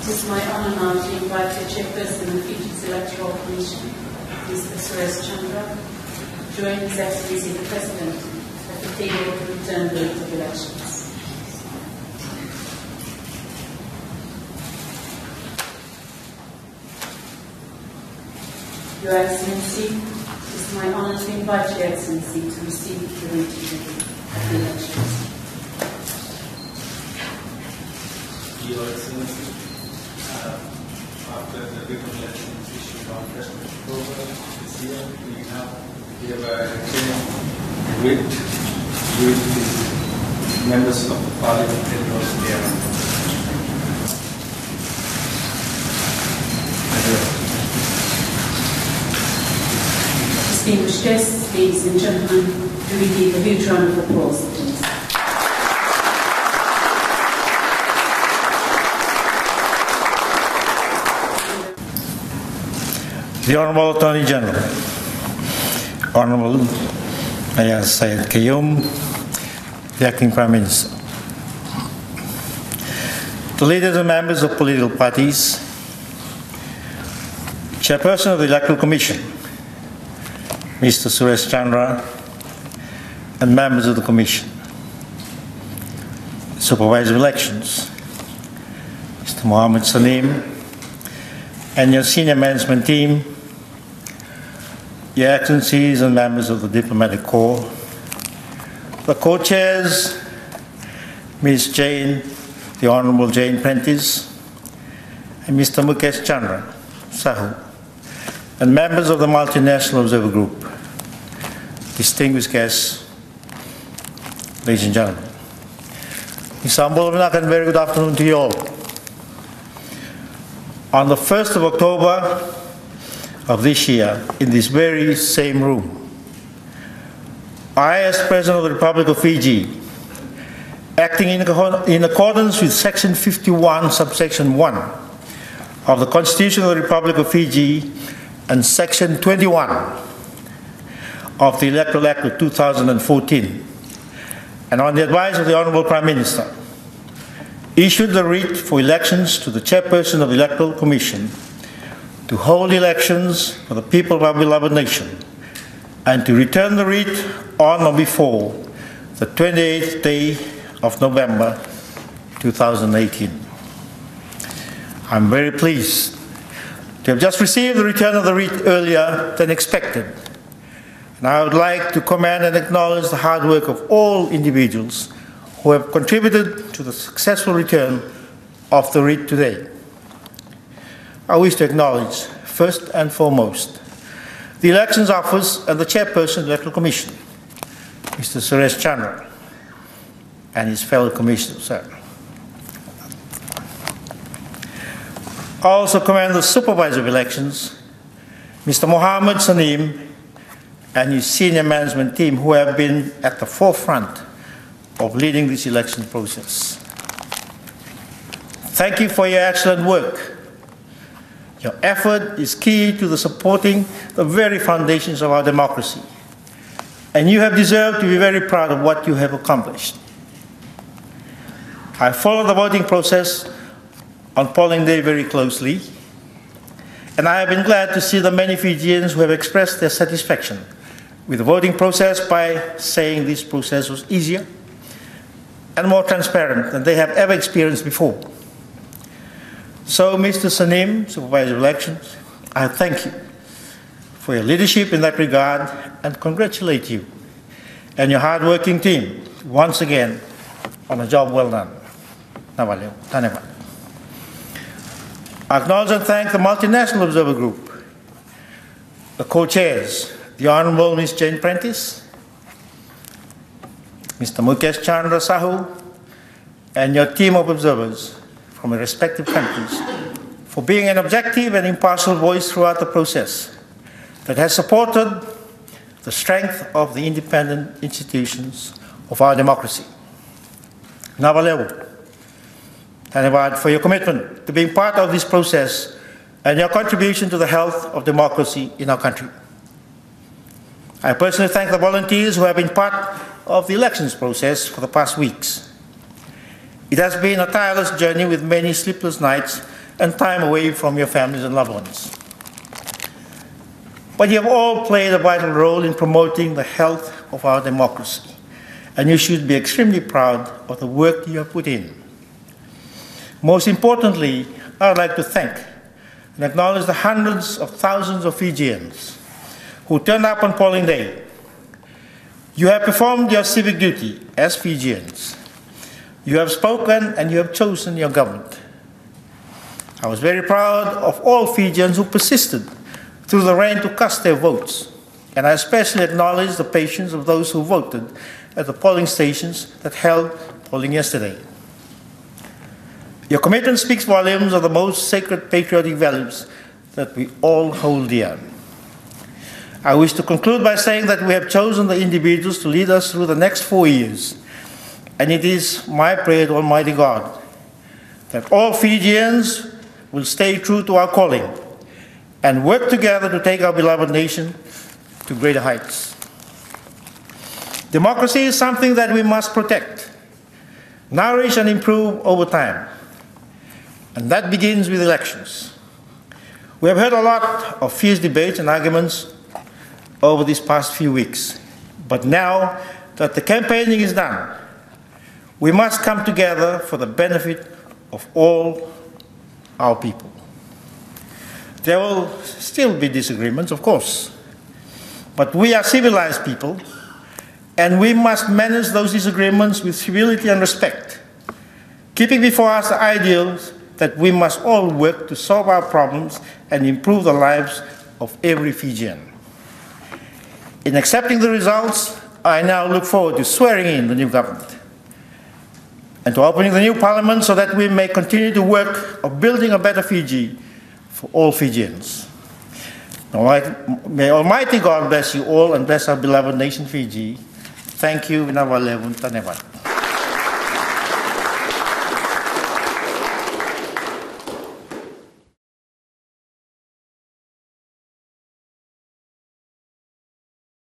It is my honour now to invite the Chairperson of Fiji's Electoral Commission, Mr. Suresh Chandra, to join His Excellency the President at the table to return the Writ of elections. Your Excellency, it is my honour to invite Your Excellency to receive the Writ of the elections. Your Excellency, after the Writ of elections issued on 1st of October this year, we have hereby retained Writ with the members of the Parliament endorsed thereafter. Distinguished guests, ladies and gentlemen, do we give a huge round of applause, please? The Honourable Attorney General, Honourable Ayaz Syed Qayyum, the Acting Prime Minister, the leaders and members of political parties, Chairperson of the Electoral Commission, Mr. Suresh Chandra, and members of the Commission, Supervisor of Elections, Mr. Mohammed Salim, and your senior management team, Your Excellencies and members of the Diplomatic Corps, the co-chairs, Ms. Jane, the Honourable Jane Prentice, and Mr. Mukesh Chandra Sahu, and members of the Multinational Observer Group, distinguished guests, ladies and gentlemen. And very good afternoon to you all. On the 1st of October of this year, in this very same room, I, as President of the Republic of Fiji, acting in accordance with Section 51, subsection 1 of the Constitution of the Republic of Fiji and Section 21 of the Electoral Act of 2014, and on the advice of the Honourable Prime Minister, issued the writ for elections to the Chairperson of the Electoral Commission to hold elections for the people of our beloved nation and to return the writ on or before the 28th day of November 2018. I'm very pleased to have just received the return of the writ earlier than expected, and I would like to commend and acknowledge the hard work of all individuals who have contributed to the successful return of the writ today. I wish to acknowledge, first and foremost, the Elections Office and the Chairperson of the Electoral Commission, Mr. Suresh Chandra, and his fellow commissioners. I also commend the Supervisor of Elections, Mr. Mohammed Salim, and his senior management team who have been at the forefront of leading this election process. Thank you for your excellent work. Your effort is key to the supporting the very foundations of our democracy, and you have deserved to be very proud of what you have accomplished. I followed the voting process on polling day very closely, and I have been glad to see the many Fijians who have expressed their satisfaction with the voting process by saying this process was easier and more transparent than they have ever experienced before. So, Mr. Salim, Supervisor of Elections, I thank you for your leadership in that regard and congratulate you and your hard-working team once again on a job well done. I acknowledge and thank the Multinational Observer Group, the co-chairs, the Honourable Ms. Jane Prentice, Mr. Mukesh Chandra Sahu, and your team of observers from your respective countries for being an objective and impartial voice throughout the process that has supported the strength of the independent institutions of our democracy. Navalewu, Tanewad, for your commitment to being part of this process and your contribution to the health of democracy in our country. I personally thank the volunteers who have been part of the elections process for the past weeks. It has been a tireless journey with many sleepless nights and time away from your families and loved ones. But you have all played a vital role in promoting the health of our democracy, and you should be extremely proud of the work you have put in. Most importantly, I would like to thank and acknowledge the hundreds of thousands of Fijians who turned up on polling day. You have performed your civic duty as Fijians. You have spoken and you have chosen your government. I was very proud of all Fijians who persisted through the rain to cast their votes, and I especially acknowledge the patience of those who voted at the polling stations that held polling yesterday. Your commitment speaks volumes of the most sacred patriotic values that we all hold dear. I wish to conclude by saying that we have chosen the individuals to lead us through the next 4 years, and it is my prayer to Almighty God that all Fijians will stay true to our calling and work together to take our beloved nation to greater heights. Democracy is something that we must protect, nourish and improve over time. And that begins with elections. We have heard a lot of fierce debates and arguments over these past few weeks. But now that the campaigning is done, we must come together for the benefit of all our people. There will still be disagreements, of course, but we are civilized people, and we must manage those disagreements with civility and respect, keeping before us the ideals that we must all work to solve our problems and improve the lives of every Fijian. In accepting the results, I now look forward to swearing in the new government and to opening the new parliament so that we may continue the work of building a better Fiji for all Fijians. May Almighty God bless you all and bless our beloved nation Fiji. Thank you. Vinawalevan Tanevat.